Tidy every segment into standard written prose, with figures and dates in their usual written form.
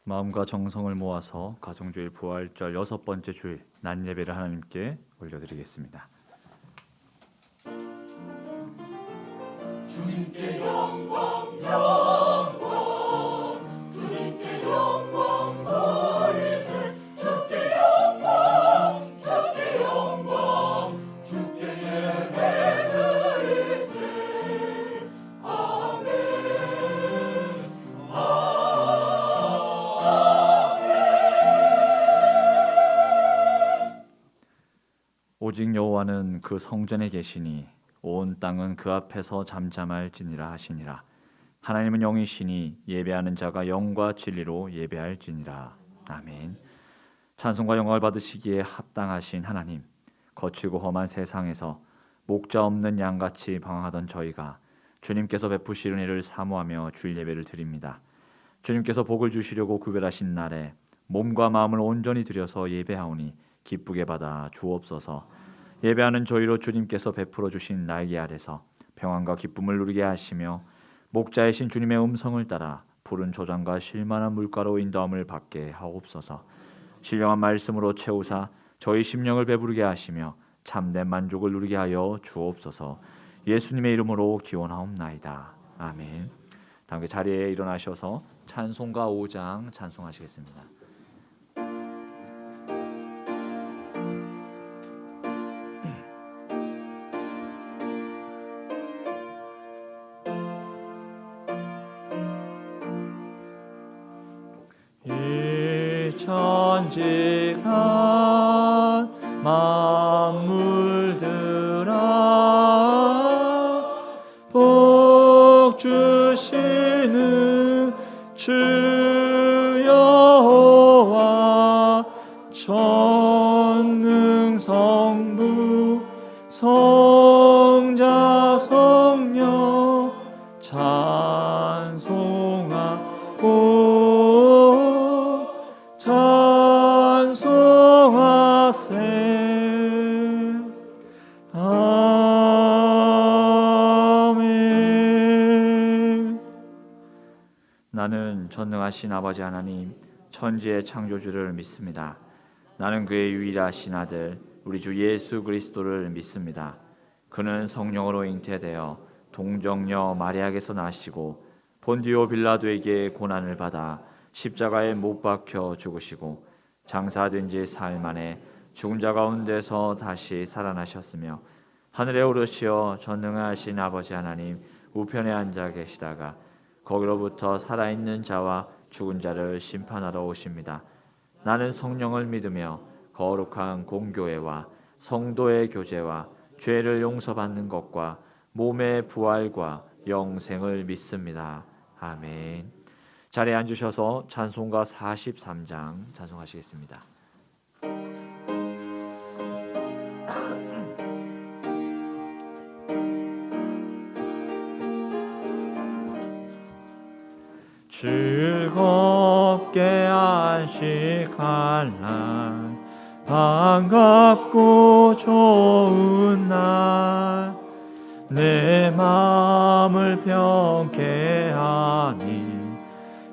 마음과 정성을 모아서 가정주일 부활절 6번째 주일 낮 예배를 하나님께 올려드리겠습니다. 주님께 영광 영광 주님께 영광 돌리세 주께 영광 주께 영광 주께 예배 드리세 아멘 아멘. 오직 여호와는 그 성전에 계시니 온 땅은 그 앞에서 잠잠할지니라 하시니라. 하나님은 영이시니 예배하는 자가 영과 진리로 예배할지니라. 아멘. 찬송과 영광을 받으시기에 합당하신 하나님, 거칠고 험한 세상에서 목자 없는 양같이 방황하던 저희가 주님께서 베푸시는 일을 사모하며 주일 예배를 드립니다. 주님께서 복을 주시려고 구별하신 날에 몸과 마음을 온전히 들여서 예배하오니 기쁘게 받아 주옵소서. 예배하는 저희로 주님께서 베풀어 주신 날개 아래서 평안과 기쁨을 누리게 하시며 목자이신 주님의 음성을 따라 푸른 초장과 실만한 물가로 인도함을 받게 하옵소서. 신령한 말씀으로 채우사 저희 심령을 배부르게 하시며 참된 만족을 누리게 하여 주옵소서. 예수님의 이름으로 기원하옵나이다. 아멘. 다음 자리에 일어나셔서 찬송가 5장 찬송하시겠습니다. 천지간 만물들아 복 주시는 주 여호와 전능성부 성자 성령 찬송하고 찬송하세. 아멘. 나는 전능하신 아버지 하나님 천지의 창조주를 믿습니다. 나는 그의 유일하신 아들 우리 주 예수 그리스도를 믿습니다. 그는 성령으로 잉태되어 동정녀 마리아에게서 나시고 본디오 빌라도에게 고난을 받아 십자가에 못 박혀 죽으시고 장사된 지 사흘 만에 죽은 자 가운데서 다시 살아나셨으며 하늘에 오르시어 전능하신 아버지 하나님 우편에 앉아 계시다가 거기로부터 살아있는 자와 죽은 자를 심판하러 오십니다. 나는 성령을 믿으며 거룩한 공교회와 성도의 교제와 죄를 용서받는 것과 몸의 부활과 영생을 믿습니다. 아멘. 자리에 앉으셔서 찬송가 43장 찬송하시겠습니다. 즐겁게 안식할 날 반갑고 좋은 날 내 마음을 평쾌하니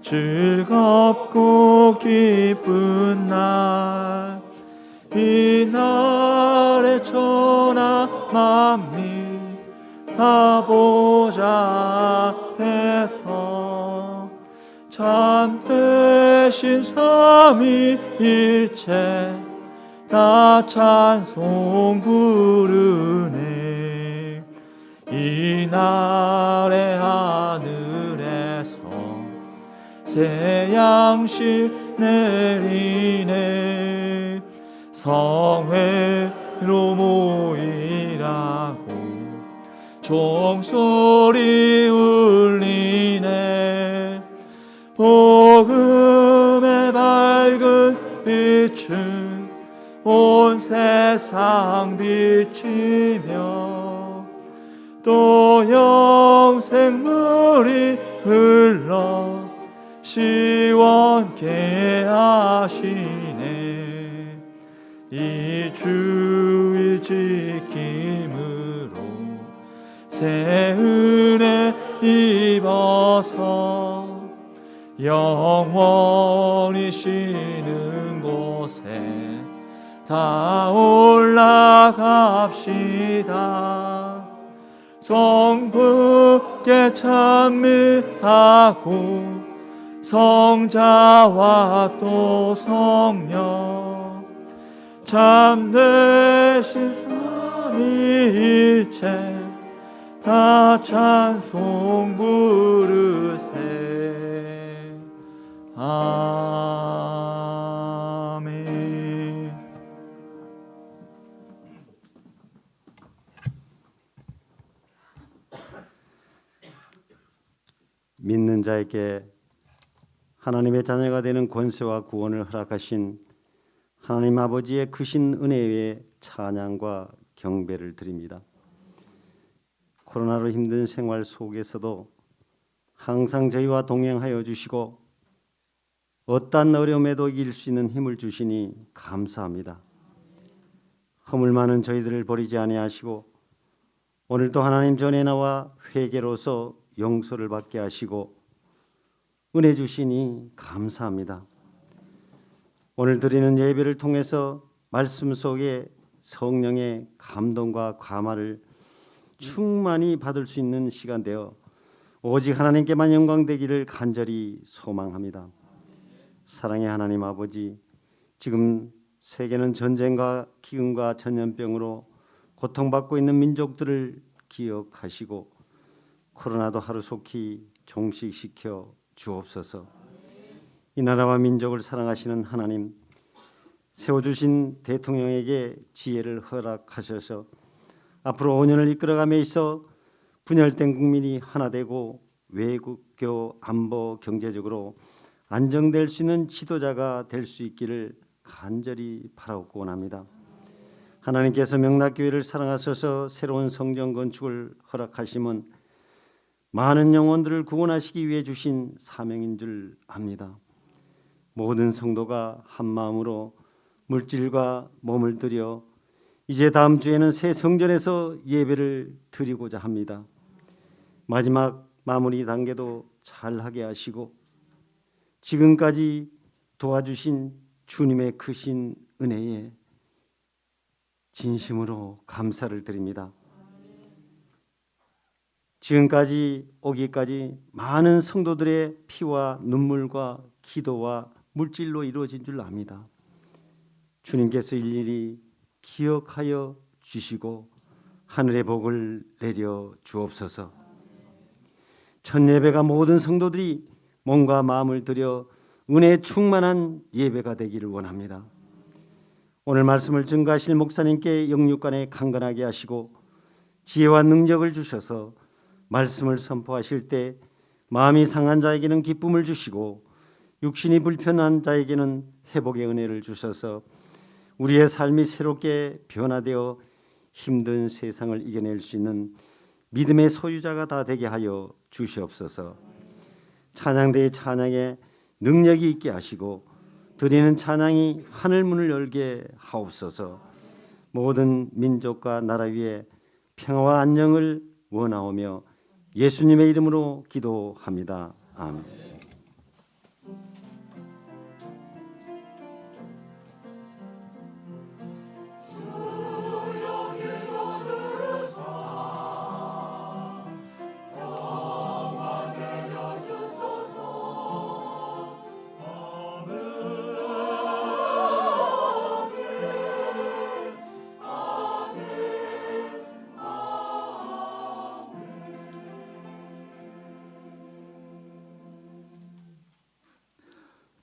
즐겁고 기쁜 날 이 날에 천하 만민 다 보좌 앞에서 참되신 삼위일체 다 찬송 부르네. 이 날에 하늘에서 새 양식 내리네. 성회로 모이라고 종소리 울리네. 복음의 밝은 빛은 온 세상 비치며 또 영생물이 흘러 시원케 하시네. 이 주의 지킴으로 새 은혜 입어서 영원히 쉬는 곳에 다 올라갑시다. 성부께 찬미하고 성자와 또 성령 참되신 삼위일체 다 찬송 부르세. 아멘. 믿는 자에게 하나님의 자녀가 되는 권세와 구원을 허락하신 하나님 아버지의 크신 은혜에 찬양과 경배를 드립니다. 코로나로 힘든 생활 속에서도 항상 저희와 동행하여 주시고 어떠한 어려움에도 이길 수 있는 힘을 주시니 감사합니다. 허물 많은 저희들을 버리지 아니하시고 오늘도 하나님 전에 나와 회개로서 용서를 받게 하시고 은혜 주시니 감사합니다. 오늘 드리는 예배를 통해서 말씀 속에 성령의 감동과 감화를 충만히 받을 수 있는 시간 되어 오직 하나님께만 영광 되기를 간절히 소망합니다. 사랑의 하나님 아버지, 지금 세계는 전쟁과 기근과 전염병으로 고통받고 있는 민족들을 기억하시고 코로나도 하루속히 종식시켜 주옵소서. 이 나라와 민족을 사랑하시는 하나님, 세워주신 대통령에게 지혜를 허락하셔서 앞으로 5년을 이끌어감에 있어 분열된 국민이 하나 되고 외국교, 안보, 경제적으로 안정될 수 있는 지도자가 될 수 있기를 간절히 바라고 원합니다. 하나님께서 명락교회를 사랑하셔서 새로운 성전 건축을 허락하심은 많은 영혼들을 구원하시기 위해 주신 사명인 줄 압니다. 모든 성도가 한 마음으로 물질과 몸을 들여 이제 다음 주에는 새 성전에서 예배를 드리고자 합니다. 마지막 마무리 단계도 잘하게 하시고 지금까지 도와주신 주님의 크신 은혜에 진심으로 감사를 드립니다. 지금까지 오기까지 많은 성도들의 피와 눈물과 기도와 물질로 이루어진 줄 압니다. 주님께서 일일이 기억하여 주시고 하늘의 복을 내려 주옵소서. 첫 예배가 모든 성도들이 몸과 마음을 들여 은혜에 충만한 예배가 되기를 원합니다. 오늘 말씀을 증거하실 목사님께 영육간에 강건하게 하시고 지혜와 능력을 주셔서 말씀을 선포하실 때 마음이 상한 자에게는 기쁨을 주시고 육신이 불편한 자에게는 회복의 은혜를 주셔서 우리의 삶이 새롭게 변화되어 힘든 세상을 이겨낼 수 있는 믿음의 소유자가 다 되게 하여 주시옵소서. 찬양대의 찬양에 능력이 있게 하시고 드리는 찬양이 하늘문을 열게 하옵소서. 모든 민족과 나라 위에 평화와 안녕을 원하오며 예수님의 이름으로 기도합니다. 아멘.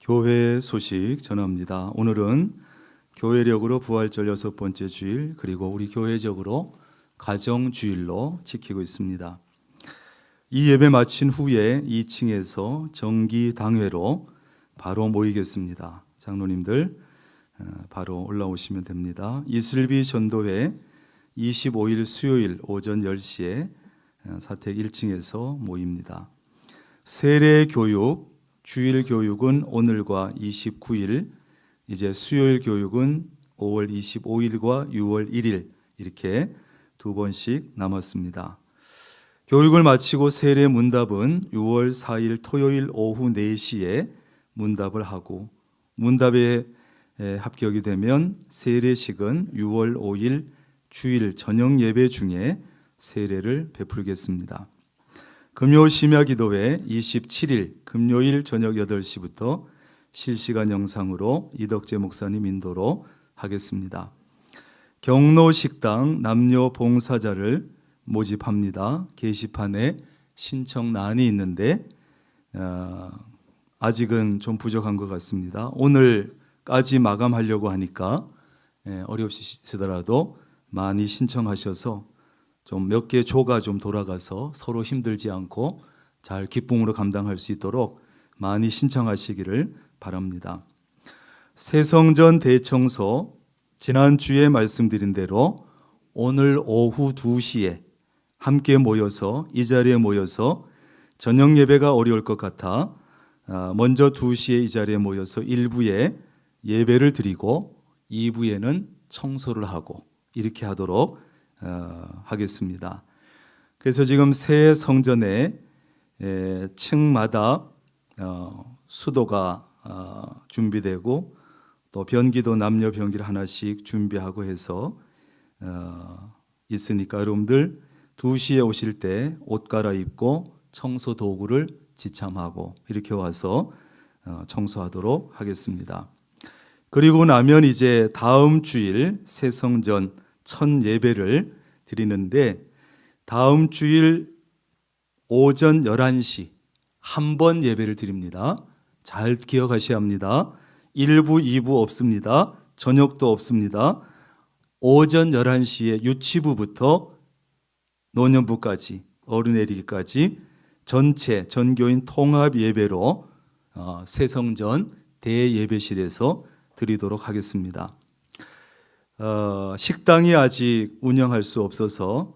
교회 소식 전합니다. 오늘은 교회력으로 부활절 6번째 주일, 그리고 우리 교회적으로 가정주일로 지키고 있습니다. 이 예배 마친 후에 2층에서 정기당회로 바로 모이겠습니다. 장로님들 바로 올라오시면 됩니다. 이슬비 전도회 25일 수요일 오전 10시에 사택 1층에서 모입니다. 세례교육, 주일 교육은 오늘과 29일, 이제 수요일 교육은 5월 25일과 6월 1일 이렇게 2번씩 남았습니다. 교육을 마치고 세례 문답은 6월 4일 토요일 오후 4시에 문답을 하고 문답에 합격이 되면 세례식은 6월 5일 주일 저녁 예배 중에 세례를 베풀겠습니다. 금요 심야 기도회 27일 금요일 저녁 8시부터 실시간 영상으로 이덕재 목사님 인도로 하겠습니다. 경로식당 남녀 봉사자를 모집합니다. 게시판에 신청란이 있는데 아직은 좀 부족한 것 같습니다. 오늘까지 마감하려고 하니까 어렵시더라도 많이 신청하셔서 좀 몇 개 조가 좀 돌아가서 서로 힘들지 않고 잘 기쁨으로 감당할 수 있도록 많이 신청하시기를 바랍니다. 새성전 대청소 지난주에 말씀드린 대로 오늘 오후 2시에 함께 모여서 이 자리에 모여서 저녁 예배가 어려울 것 같아 먼저 2시에 이 자리에 모여서 1부에 예배를 드리고 2부에는 청소를 하고 이렇게 하도록 하겠습니다. 그래서 지금 새 성전에 층마다 수도가 준비되고 또 변기도 남녀 변기를 하나씩 준비하고 해서 있으니까 여러분들 2시에 오실 때 옷 갈아입고 청소 도구를 지참하고 이렇게 와서 청소하도록 하겠습니다. 그리고 나면 이제 다음 주일 새성전 첫 예배를 드리는데 다음 주일 오전 11시 한 번 예배를 드립니다. 잘 기억하셔야 합니다. 1부, 2부 없습니다. 저녁도 없습니다. 오전 11시에 유치부부터 노년부까지 어른애리기까지 전체 전교인 통합 예배로 새성전 대예배실에서 드리도록 하겠습니다. 식당이 아직 운영할 수 없어서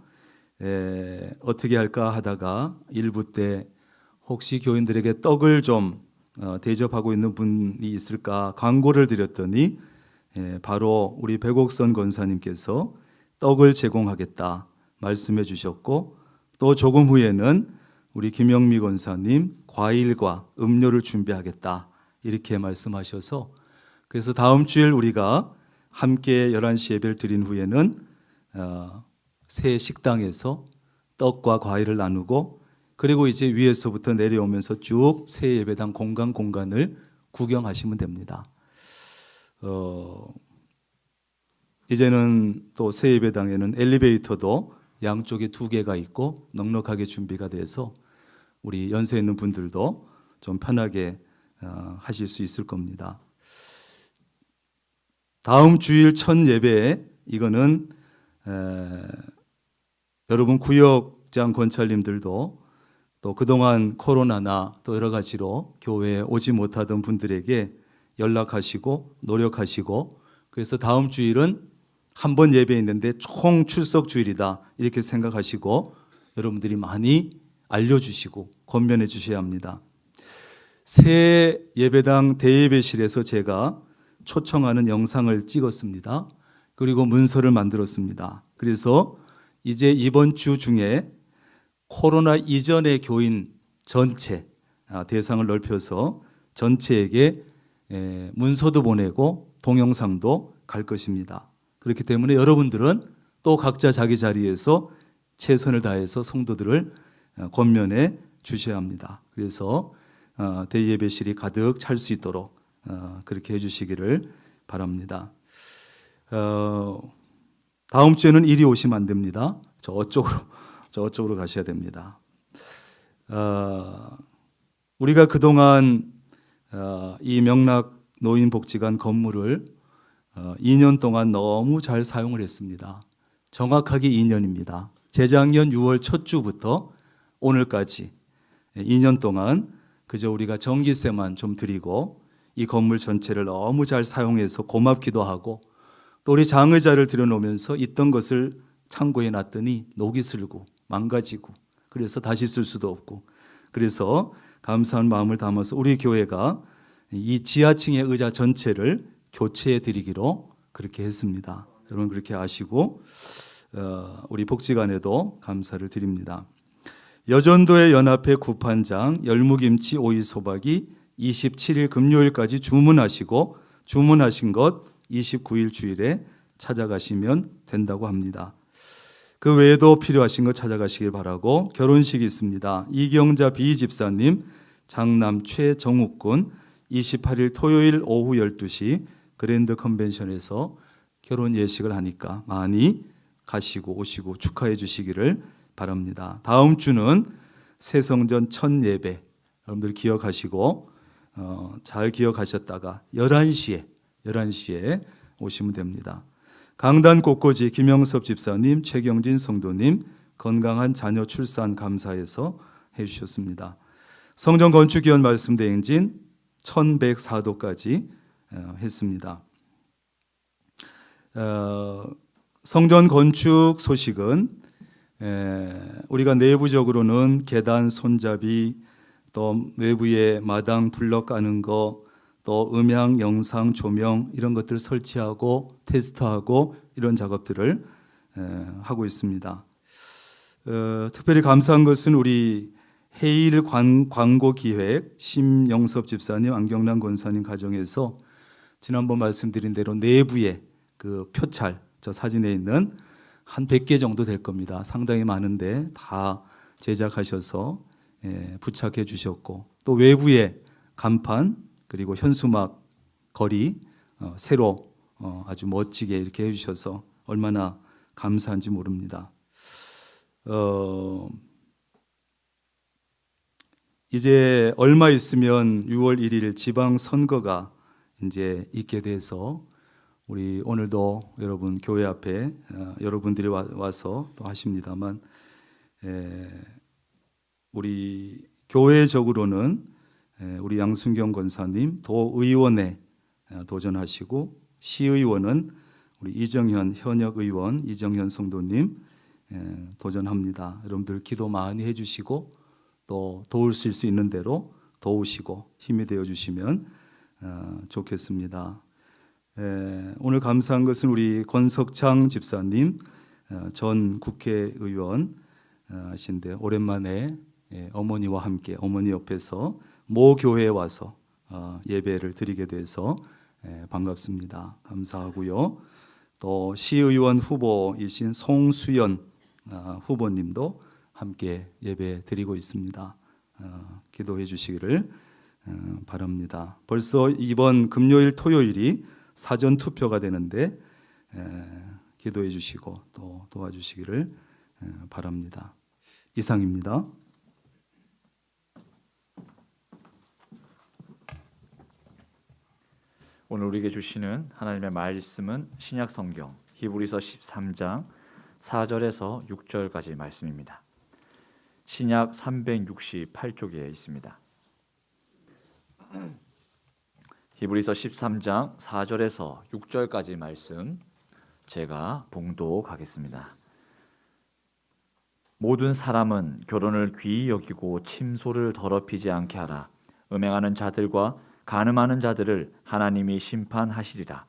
어떻게 할까 하다가 일부 때 혹시 교인들에게 떡을 좀 대접하고 있는 분이 있을까 광고를 드렸더니 바로 우리 백옥선 권사님께서 떡을 제공하겠다 말씀해 주셨고 또 조금 후에는 우리 김영미 권사님 과일과 음료를 준비하겠다 이렇게 말씀하셔서 그래서 다음 주일 우리가 함께 11시 예배를 드린 후에는 새 식당에서 떡과 과일을 나누고 그리고 이제 위에서부터 내려오면서 쭉 새 예배당 공간을 구경하시면 됩니다. 이제는 또 새 예배당에는 엘리베이터도 양쪽에 2개가 있고 넉넉하게 준비가 돼서 우리 연세 있는 분들도 좀 편하게 하실 수 있을 겁니다. 다음 주일 첫 예배 이거는 여러분 구역장 권찰님들도 또 그동안 코로나나 또 여러 가지로 교회에 오지 못하던 분들에게 연락하시고 노력하시고 그래서 다음 주일은 한 번 예배 있는데 총 출석 주일이다 이렇게 생각하시고 여러분들이 많이 알려주시고 권면해 주셔야 합니다. 새 예배당 대예배실에서 제가 초청하는 영상을 찍었습니다. 그리고 문서를 만들었습니다. 그래서 이제 이번 주 중에 코로나 이전의 교인 전체 대상을 넓혀서 전체에게 문서도 보내고 동영상도 갈 것입니다. 그렇기 때문에 여러분들은 또 각자 자기 자리에서 최선을 다해서 성도들을 권면해 주셔야 합니다. 그래서 대예배실이 가득 찰 수 있도록 그렇게 해주시기를 바랍니다. 다음 주에는 이리 오시면 안 됩니다. 저쪽으로 가셔야 됩니다. 우리가 그동안 이 명락 노인복지관 건물을 2년 동안 너무 잘 사용을 했습니다. 정확하게 2년입니다. 재작년 6월 첫 주부터 오늘까지 2년 동안 그저 우리가 전기세만 좀 드리고 이 건물 전체를 너무 잘 사용해서 고맙기도 하고 또 우리 장의자를 들여놓으면서 있던 것을 창고에 놨더니 녹이 슬고 망가지고 그래서 다시 쓸 수도 없고 그래서 감사한 마음을 담아서 우리 교회가 이 지하층의 의자 전체를 교체해 드리기로 그렇게 했습니다. 여러분 그렇게 아시고 우리 복지관에도 감사를 드립니다. 여전도의 연합회 구판장 열무김치 오이소박이 27일 금요일까지 주문하신 것 29일 주일에 찾아가시면 된다고 합니다. 그 외에도 필요하신 것 찾아가시길 바라고, 결혼식이 있습니다. 이경자 비집사님, 장남 최정욱군 28일 토요일 오후 12시 그랜드 컨벤션에서 결혼 예식을 하니까 많이 가시고 오시고 축하해 주시기를 바랍니다. 다음 주는 새성전 첫 예배, 여러분들 기억하시고 잘 기억하셨다가 11시에 오시면 됩니다. 강단 꽃꽂이 김영섭 집사님, 최경진 성도님 건강한 자녀 출산 감사해서 해주셨습니다. 성전 건축위원 말씀 대행진 1104도까지 했습니다. 성전 건축 소식은 우리가 내부적으로는 계단 손잡이, 또 외부에 마당 블럭 까는 거, 또 음향, 영상, 조명 이런 것들을 설치하고 테스트하고 이런 작업들을 하고 있습니다. 특별히 감사한 것은 우리 해일 광고 기획 심영섭 집사님, 안경란 권사님 가정에서 지난번 말씀드린 대로 내부에 그 표찰, 저 사진에 있는 한 100개 정도 될 겁니다. 상당히 많은데 다 제작하셔서 부착해 주셨고, 또 외부에 간판 그리고 현수막 거리 새로 아주 멋지게 이렇게 해주셔서 얼마나 감사한지 모릅니다. 이제 얼마 있으면 6월 1일 지방선거가 이제 있게 돼서 우리 오늘도 여러분 교회 앞에 여러분들이 와서 또 하십니다만, 우리 교회적으로는 우리 양순경 권사님 도의원에 도전하시고, 시의원은 우리 이정현 현역 의원 이정현 성도님 도전합니다. 여러분들 기도 많이 해주시고 또 도울 수 있는 대로 도우시고 힘이 되어 주시면 좋겠습니다. 오늘 감사한 것은 우리 권석창 집사님, 전 국회의원 하신데 오랜만에 어머니와 함께 어머니 옆에서 모 교회에 와서 예배를 드리게 돼서 반갑습니다. 감사하고요. 또 시의원 후보이신 송수연 후보님도 함께 예배 드리고 있습니다. 기도해 주시기를 바랍니다. 벌써 이번 금요일 토요일이 사전 투표가 되는데 기도해 주시고 또 도와주시기를 바랍니다. 이상입니다. 오늘 우리에게 주시는 하나님의 말씀은 신약 성경 히브리서 13장 4절에서 6절까지 말씀입니다. 신약 368쪽에 있습니다. 히브리서 13장 4절에서 6절까지 말씀 제가 봉독하겠습니다. 모든 사람은 결혼을 귀히 여기고 침소를 더럽히지 않게 하라. 음행하는 자들과 간음하는 자들을 하나님이 심판하시리라.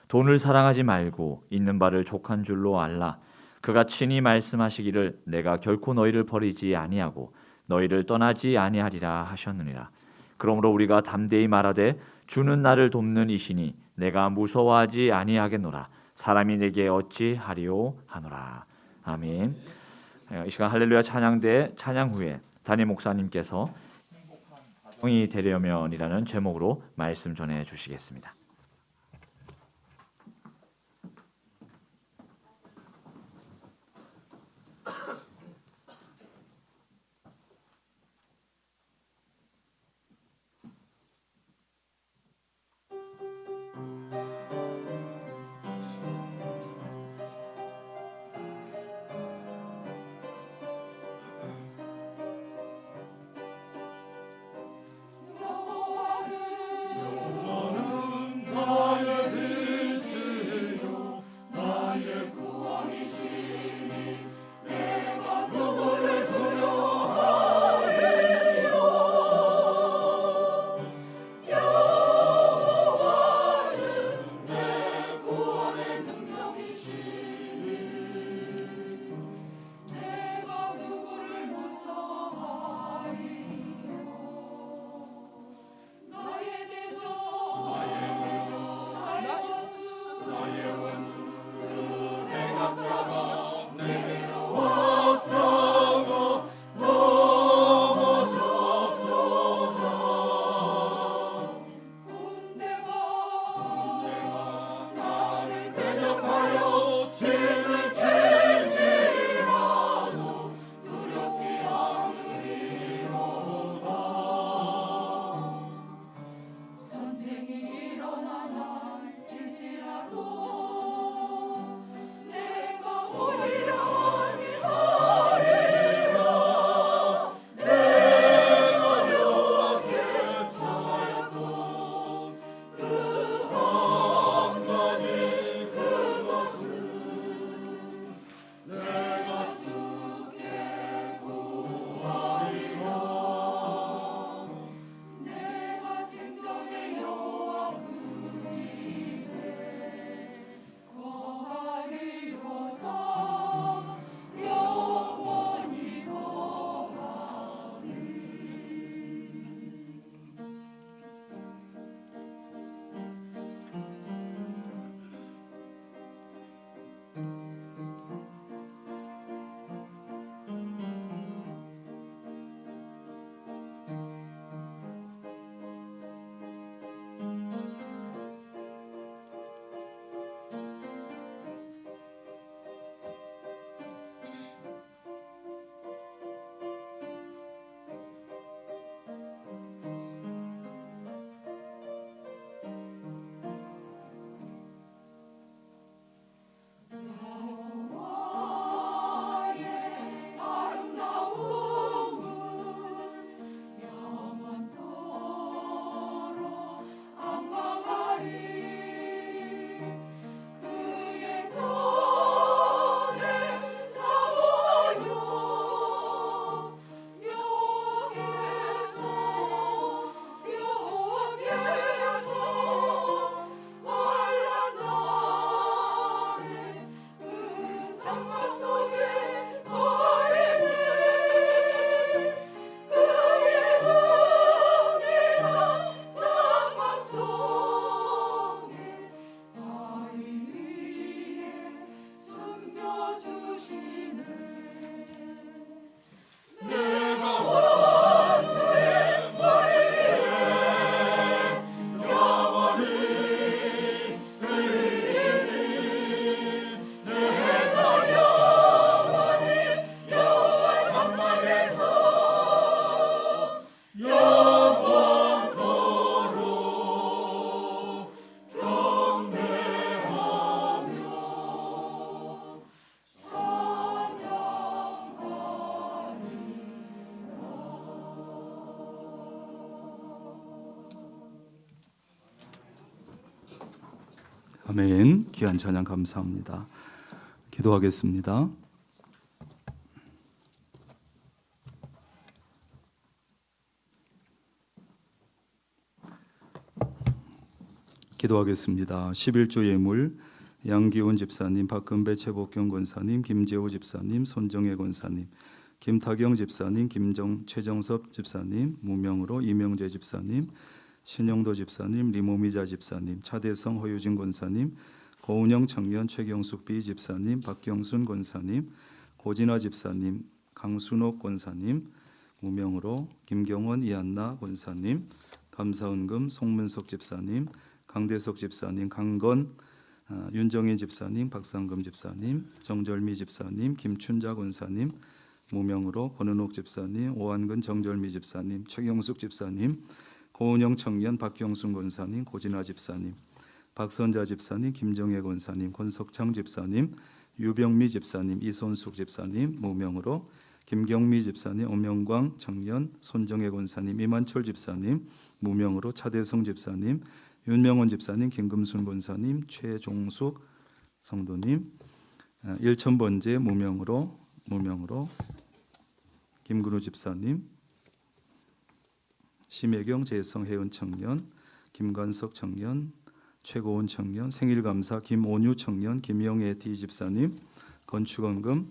돈을 사랑하지 말고 있는 바를 족한 줄로 알라. 그가 친히 말씀하시기를 내가 결코 너희를 버리지 아니하고 너희를 떠나지 아니하리라 하셨느니라. 그러므로 우리가 담대히 말하되 주는 나를 돕는 이시니 내가 무서워하지 아니하겠노라. 사람이 내게 어찌하리요 하노라. 아멘. 이 시간 할렐루야 찬양대 찬양 후에 담임 목사님께서 행복한 가정이 되려면이라는 제목으로 말씀 전해 주시겠습니다. 아멘. 귀한 찬양 감사합니다. 기도하겠습니다. 기도하겠습니다. 11조 예물 양기훈 집사님, 박근배 최복경 권사님, 김재호 집사님, 손정혜 권사님, 김타경 집사님, 최정섭 집사님, 무명으로 이명재 집사님, 신영도 집사님, 리모미자 집사님, 차대성 허유진 권사님, 고은영 청년, 최경숙 비 집사님, 박경순 권사님, 고진아 집사님, 강순옥 권사님, 무명으로 김경원 이한나 권사님, 감사은금 송문석 집사님, 강대석 집사님, 강건 윤정인 집사님, 박상금 집사님, 정절미 집사님, 김춘자 권사님, 무명으로 권은옥 집사님, 오한근 정절미 집사님, 최경숙 집사님, 고은영 청년, 박경순 권사님, 고진아 집사님, 박선자 집사님, 김정혜 권사님, 권석창 집사님, 유병미 집사님, 이손숙 집사님, 무명으로 김경미 집사님, 엄영광 청년, 손정혜 권사님, 이만철 집사님, 무명으로 차대성 집사님, 윤명원 집사님, 김금순 권사님, 최종숙 성도님, 일천번제 무명으로 김근우 집사님, 심혜경 재성혜은 청년, 김관석 청년, 최고원 청년, 생일감사 김온유 청년, 김영애 D 집사님, 건축원금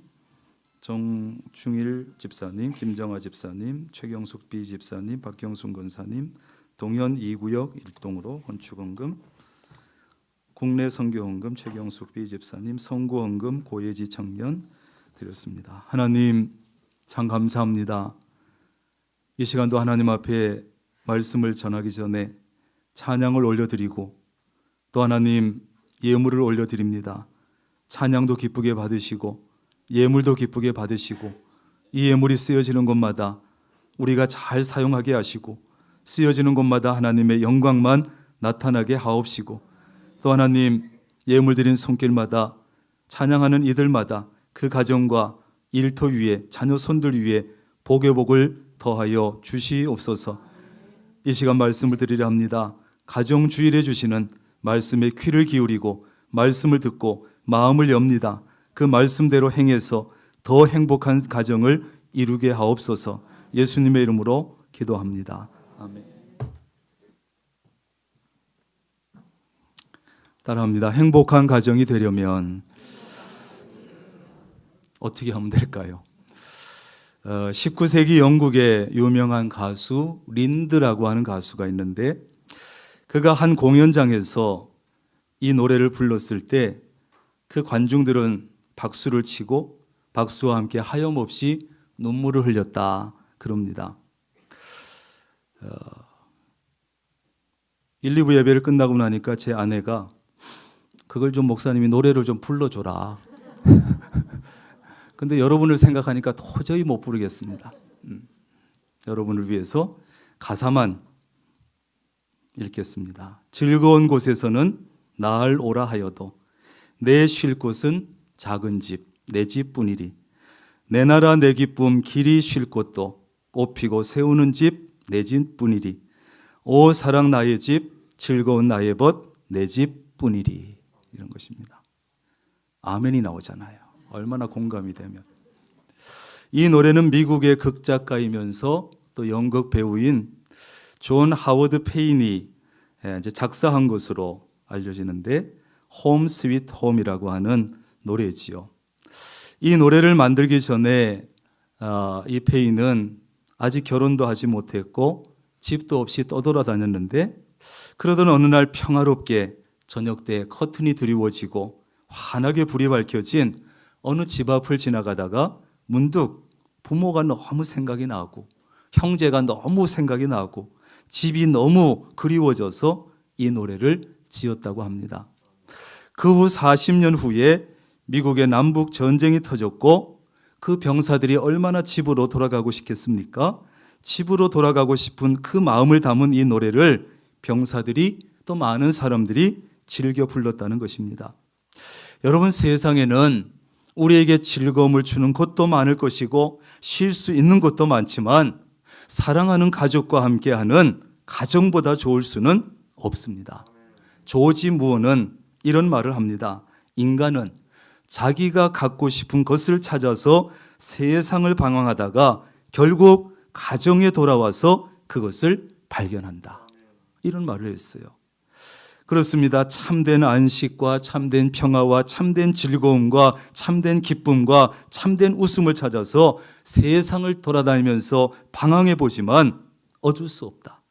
정중일 집사님, 김정아 집사님, 최경숙 B 집사님, 박경순 권사님, 동현 2구역 1동으로 건축원금, 국내 선교헌금 최경숙 B 집사님, 성구헌금 고예지 청년 드렸습니다. 하나님 참 감사합니다. 이 시간도 하나님 앞에 말씀을 전하기 전에 찬양을 올려드리고 또 하나님 예물을 올려드립니다. 찬양도 기쁘게 받으시고 예물도 기쁘게 받으시고 이 예물이 쓰여지는 곳마다 우리가 잘 사용하게 하시고 쓰여지는 곳마다 하나님의 영광만 나타나게 하옵시고 또 하나님 예물 드린 손길마다 찬양하는 이들마다 그 가정과 일터 위에 자녀 손들 위에 복의 복을 더하여 주시옵소서. 이 시간 말씀을 드리려 합니다. 가정 주일에 주시는 말씀에 귀를 기울이고 말씀을 듣고 마음을 엽니다. 그 말씀대로 행해서 더 행복한 가정을 이루게 하옵소서. 예수님의 이름으로 기도합니다. 아멘. 따라합니다. 행복한 가정이 되려면 어떻게 하면 될까요? 19세기 영국의 유명한 가수 린드라고 하는 가수가 있는데 그가 한 공연장에서 이 노래를 불렀을 때 그 관중들은 박수를 치고 박수와 함께 하염없이 눈물을 흘렸다 그럽니다. 1, 2부 예배를 끝나고 나니까 제 아내가 그걸 좀 목사님이 노래를 좀 불러줘라. 근데 여러분을 생각하니까 도저히 못 부르겠습니다. 여러분을 위해서 가사만 읽겠습니다. 즐거운 곳에서는 나을 오라 하여도 내 쉴 곳은 작은 집, 내 집뿐이리. 내 나라 내 기쁨 길이 쉴 곳도 꽃 피고 세우는 집, 내 집뿐이리. 오 사랑 나의 집, 즐거운 나의 벗, 내 집뿐이리. 이런 것입니다. 아멘이 나오잖아요. 얼마나 공감이 되면. 이 노래는 미국의 극작가이면서 또 연극 배우인 존 하워드 페인이 이제 작사한 것으로 알려지는데 홈 스윗 홈이라고 하는 노래지요. 이 노래를 만들기 전에 이 페인은 아직 결혼도 하지 못했고 집도 없이 떠돌아다녔는데 그러던 어느 날 평화롭게 저녁 때 커튼이 드리워지고 환하게 불이 밝혀진 어느 집 앞을 지나가다가 문득 부모가 너무 생각이 나고 형제가 너무 생각이 나고 집이 너무 그리워져서 이 노래를 지었다고 합니다. 그 후 40년 후에 미국의 남북 전쟁이 터졌고 그 병사들이 얼마나 집으로 돌아가고 싶겠습니까? 집으로 돌아가고 싶은 그 마음을 담은 이 노래를 병사들이 또 많은 사람들이 즐겨 불렀다는 것입니다. 여러분, 세상에는 우리에게 즐거움을 주는 것도 많을 것이고 쉴 수 있는 것도 많지만 사랑하는 가족과 함께하는 가정보다 좋을 수는 없습니다. 조지 무어는 이런 말을 합니다. 인간은 자기가 갖고 싶은 것을 찾아서 세상을 방황하다가 결국 가정에 돌아와서 그것을 발견한다. 이런 말을 했어요. 그렇습니다. 참된 안식과 참된 평화와 참된 즐거움과 참된 기쁨과 참된 웃음을 찾아서 세상을 돌아다니면서 방황해 보지만 얻을 수 없다.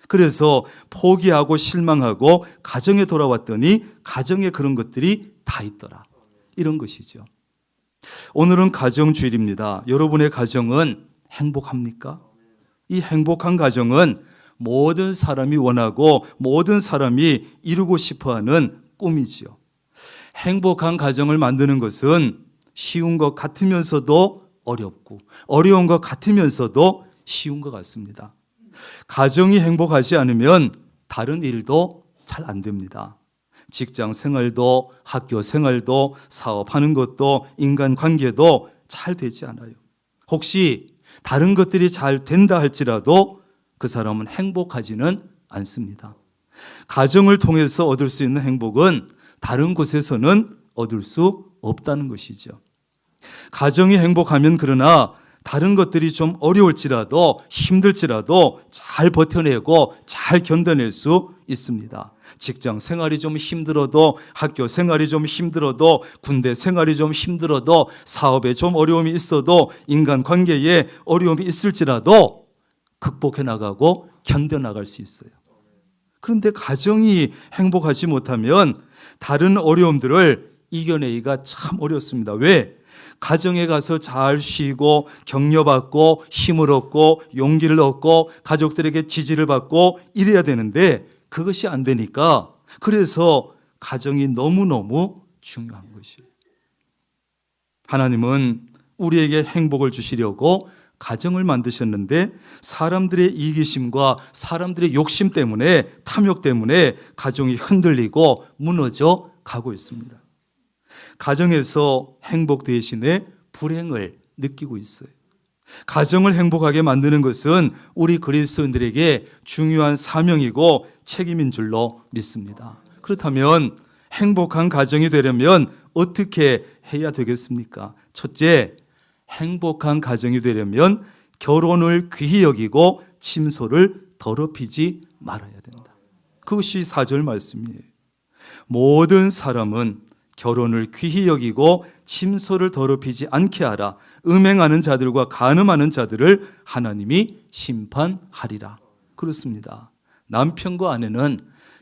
그래서 포기하고 실망하고 가정에 돌아왔더니 가정에 그런 것들이 다 있더라. 이런 것이죠. 오늘은 가정주일입니다. 여러분의 가정은 행복합니까? 이 행복한 가정은 모든 사람이 원하고 모든 사람이 이루고 싶어하는 꿈이지요. 행복한 가정을 만드는 것은 쉬운 것 같으면서도 어렵고 어려운 것 같으면서도 쉬운 것 같습니다. 가정이 행복하지 않으면 다른 일도 잘 안 됩니다. 직장 생활도 학교 생활도 사업하는 것도 인간관계도 잘 되지 않아요. 혹시 다른 것들이 잘 된다 할지라도 그 사람은 행복하지는 않습니다. 가정을 통해서 얻을 수 있는 행복은 다른 곳에서는 얻을 수 없다는 것이죠. 가정이 행복하면 그러나 다른 것들이 좀 어려울지라도 힘들지라도 잘 버텨내고 잘 견뎌낼 수 있습니다. 직장 생활이 좀 힘들어도 학교 생활이 좀 힘들어도 군대 생활이 좀 힘들어도 사업에 좀 어려움이 있어도 인간관계에 어려움이 있을지라도 극복해 나가고 견뎌 나갈 수 있어요. 그런데 가정이 행복하지 못하면 다른 어려움들을 이겨내기가 참 어렵습니다. 왜? 가정에 가서 잘 쉬고 격려받고 힘을 얻고 용기를 얻고 가족들에게 지지를 받고 이래야 되는데 그것이 안 되니까 그래서 가정이 너무너무 중요한 것이에요. 하나님은 우리에게 행복을 주시려고 가정을 만드셨는데 사람들의 이기심과 사람들의 욕심 때문에 탐욕 때문에 가정이 흔들리고 무너져 가고 있습니다. 가정에서 행복 대신에 불행을 느끼고 있어요. 가정을 행복하게 만드는 것은 우리 그리스도인들에게 중요한 사명이고 책임인 줄로 믿습니다. 그렇다면 행복한 가정이 되려면 어떻게 해야 되겠습니까? 첫째, 행복한 가정이 되려면 결혼을 귀히 여기고 침소를 더럽히지 말아야 된다. 그것이 4절 말씀이에요. 모든 사람은 결혼을 귀히 여기고 침소를 더럽히지 않게 하라. 음행하는 자들과 간음하는 자들을 하나님이 심판하리라. 그렇습니다. 남편과 아내는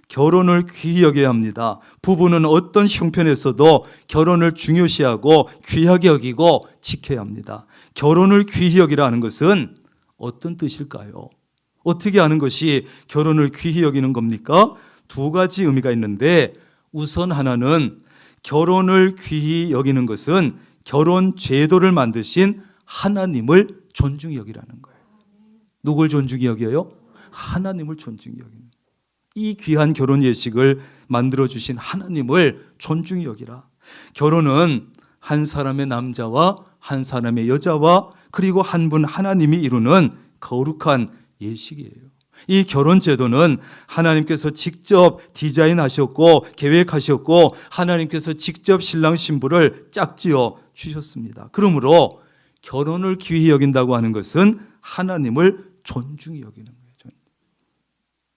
결혼을 귀히 여겨야 합니다. 부부는 어떤 형편에서도 결혼을 중요시하고 귀하게 여기고 지켜야 합니다. 결혼을 귀히 여기라는 것은 어떤 뜻일까요? 어떻게 하는 것이 결혼을 귀히 여기는 겁니까? 두 가지 의미가 있는데 우선 하나는 결혼을 귀히 여기는 것은 결혼 제도를 만드신 하나님을 존중히 여기라는 거예요. 누굴 존중히 여겨요? 하나님을 존중히 여기는 거예요. 이 귀한 결혼 예식을 만들어주신 하나님을 존중히 여기라. 결혼은 한 사람의 남자와 한 사람의 여자와 그리고 한 분 하나님이 이루는 거룩한 예식이에요. 이 결혼 제도는 하나님께서 직접 디자인하셨고 계획하셨고 하나님께서 직접 신랑 신부를 짝지어 주셨습니다. 그러므로 결혼을 귀히 여긴다고 하는 것은 하나님을 존중히 여기는 거예요.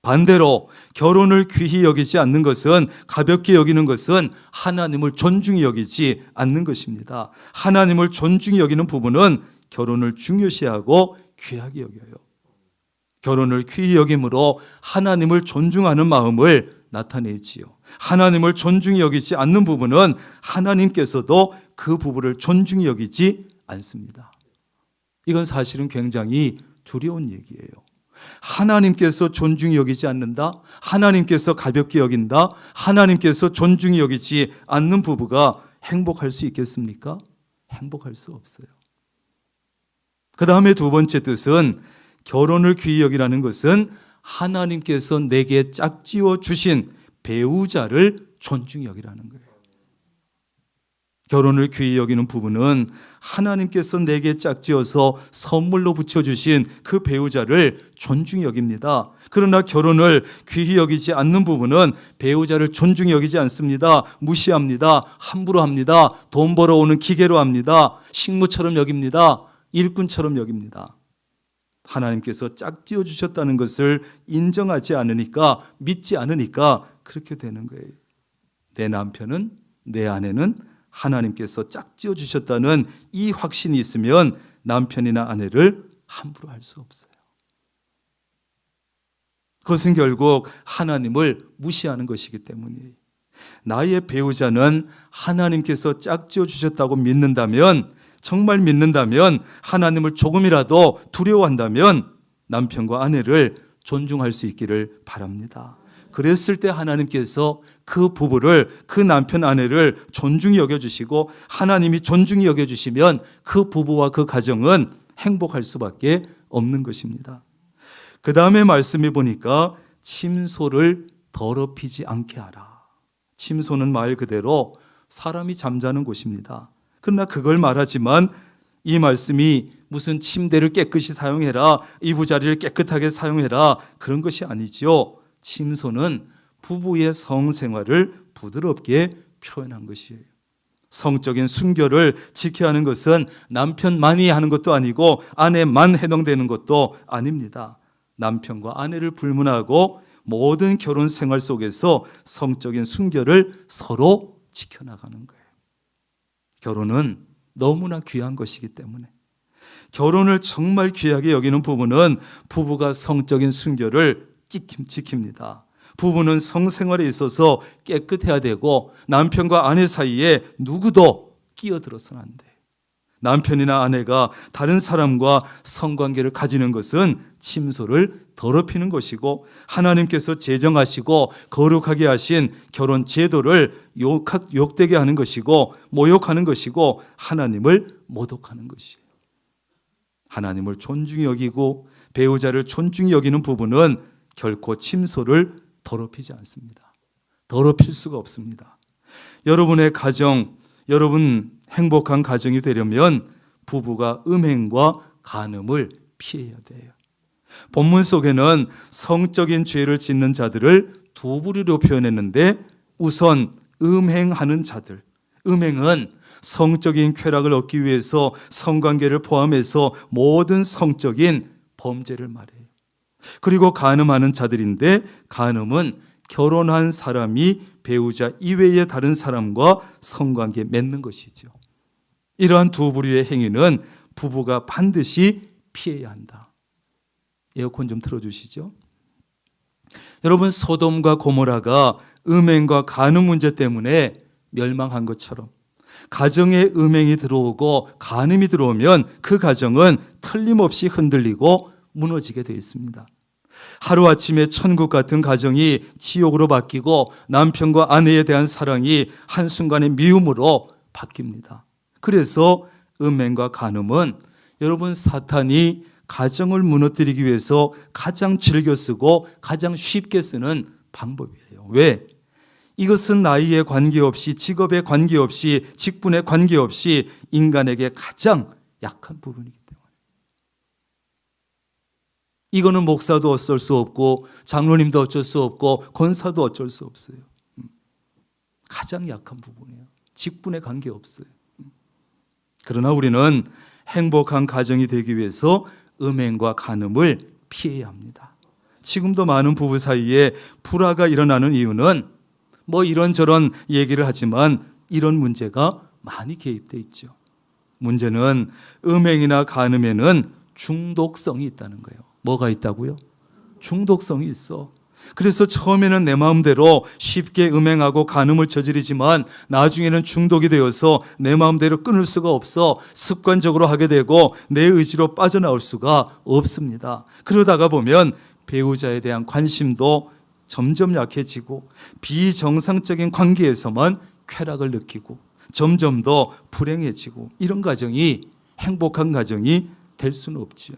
반대로 결혼을 귀히 여기지 않는 것은 가볍게 여기는 것은 하나님을 존중히 여기지 않는 것입니다. 하나님을 존중히 여기는 부부는 결혼을 중요시하고 귀하게 여겨요. 결혼을 귀히 여김으로 하나님을 존중하는 마음을 나타내지요. 하나님을 존중히 여기지 않는 부부는 하나님께서도 그 부부를 존중히 여기지 않습니다. 이건 사실은 굉장히 두려운 얘기예요. 하나님께서 존중히 여기지 않는다? 하나님께서 가볍게 여긴다? 하나님께서 존중히 여기지 않는 부부가 행복할 수 있겠습니까? 행복할 수 없어요. 그 다음에 두 번째 뜻은 결혼을 귀히 여기라는 것은 하나님께서 내게 짝지어 주신 배우자를 존중히 여기라는 거예요. 결혼을 귀히 여기는 부부는 하나님께서 내게 짝지어서 선물로 붙여주신 그 배우자를 존중히 여깁니다. 그러나 결혼을 귀히 여기지 않는 부부는 배우자를 존중히 여기지 않습니다. 무시합니다. 함부로 합니다. 돈 벌어오는 기계로 합니다. 식무처럼 여깁니다. 일꾼처럼 여깁니다. 하나님께서 짝지어 주셨다는 것을 인정하지 않으니까, 믿지 않으니까 그렇게 되는 거예요. 내 남편은, 내 아내는 하나님께서 짝지어 주셨다는 이 확신이 있으면 남편이나 아내를 함부로 할 수 없어요. 그것은 결국 하나님을 무시하는 것이기 때문이에요. 나의 배우자는 하나님께서 짝지어 주셨다고 믿는다면, 정말 믿는다면, 하나님을 조금이라도 두려워한다면 남편과 아내를 존중할 수 있기를 바랍니다. 그랬을 때 하나님께서 그 부부를, 그 남편 아내를 존중히 여겨주시고 하나님이 존중히 여겨주시면 그 부부와 그 가정은 행복할 수밖에 없는 것입니다. 그 다음에 말씀해 보니까 침소를 더럽히지 않게 하라. 침소는 말 그대로 사람이 잠자는 곳입니다. 그러나 그걸 말하지만 이 말씀이 무슨 침대를 깨끗이 사용해라, 이부자리를 깨끗하게 사용해라, 그런 것이 아니지요. 침소는 부부의 성생활을 부드럽게 표현한 것이에요. 성적인 순결을 지켜야 하는 것은 남편만이 하는 것도 아니고 아내만 해당되는 것도 아닙니다. 남편과 아내를 불문하고 모든 결혼 생활 속에서 성적인 순결을 서로 지켜나가는 거예요. 결혼은 너무나 귀한 것이기 때문에, 결혼을 정말 귀하게 여기는 부부는 부부가 성적인 순결을 지킵니다. 부부는 성생활에 있어서 깨끗해야 되고 남편과 아내 사이에 누구도 끼어들어서는 안 돼. 남편이나 아내가 다른 사람과 성관계를 가지는 것은 침소를 더럽히는 것이고 하나님께서 제정하시고 거룩하게 하신 결혼 제도를 욕되게 하는 것이고 모욕하는 것이고 하나님을 모독하는 것이에요. 하나님을 존중히 여기고 배우자를 존중히 여기는 부부는 결코 침소를 더럽히지 않습니다. 더럽힐 수가 없습니다. 여러분의 가정, 여러분 행복한 가정이 되려면 부부가 음행과 간음을 피해야 돼요. 본문 속에는 성적인 죄를 짓는 자들을 두 부류로 표현했는데 우선 음행하는 자들. 음행은 성적인 쾌락을 얻기 위해서 성관계를 포함해서 모든 성적인 범죄를 말해요. 그리고 간음하는 자들인데 간음은 결혼한 사람이 배우자 이외의 다른 사람과 성관계 맺는 것이죠. 이러한 두 부류의 행위는 부부가 반드시 피해야 한다. 에어컨 좀 틀어주시죠. 여러분, 소돔과 고모라가 음행과 간음 문제 때문에 멸망한 것처럼 가정에 음행이 들어오고 간음이 들어오면 그 가정은 틀림없이 흔들리고 무너지게 되어 있습니다. 하루아침에 천국 같은 가정이 지옥으로 바뀌고 남편과 아내에 대한 사랑이 한순간에 미움으로 바뀝니다. 그래서 음행과 간음은 여러분 사탄이 가정을 무너뜨리기 위해서 가장 즐겨 쓰고 가장 쉽게 쓰는 방법이에요. 왜? 이것은 나이에 관계없이 직업에 관계없이 직분에 관계없이 인간에게 가장 약한 부분이기 때문에 이거는 목사도 어쩔 수 없고 장로님도 어쩔 수 없고 권사도 어쩔 수 없어요. 가장 약한 부분이에요. 직분에 관계없어요. 그러나 우리는 행복한 가정이 되기 위해서 음행과 간음을 피해야 합니다. 지금도 많은 부부 사이에 불화가 일어나는 이유는 뭐 이런저런 얘기를 하지만 이런 문제가 많이 개입되어 있죠. 문제는 음행이나 간음에는 중독성이 있다는 거예요. 뭐가 있다고요? 중독성이 있어. 그래서 처음에는 내 마음대로 쉽게 음행하고 간음을 저지르지만 나중에는 중독이 되어서 내 마음대로 끊을 수가 없어 습관적으로 하게 되고 내 의지로 빠져나올 수가 없습니다. 그러다가 보면 배우자에 대한 관심도 점점 약해지고 비정상적인 관계에서만 쾌락을 느끼고 점점 더 불행해지고 이런 가정이 행복한 가정이 될 수는 없지요.